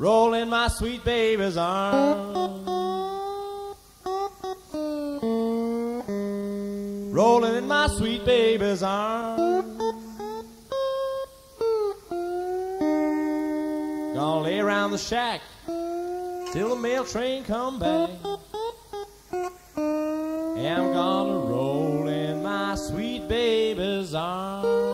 roll in my sweet baby's arms. Rolling in my sweet baby's arms. Gonna lay around the shack till the mail train come back. And I'm gonna roll in my sweet baby's arms.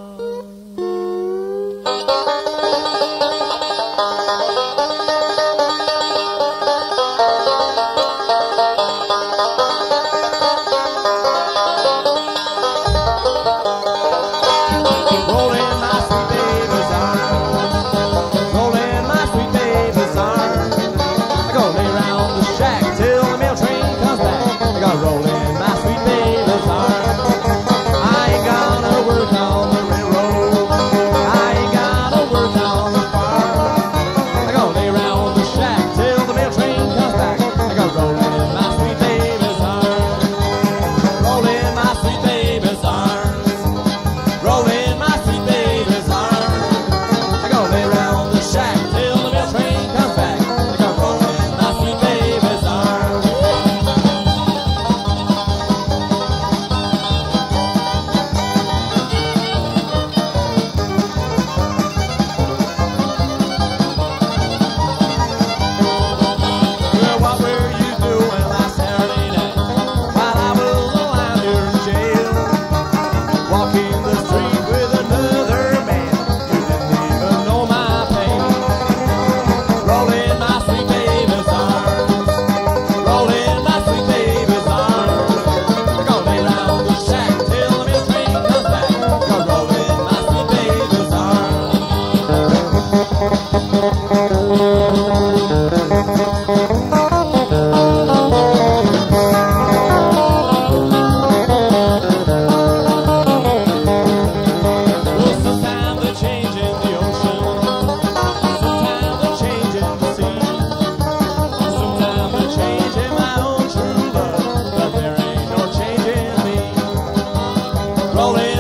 Rolling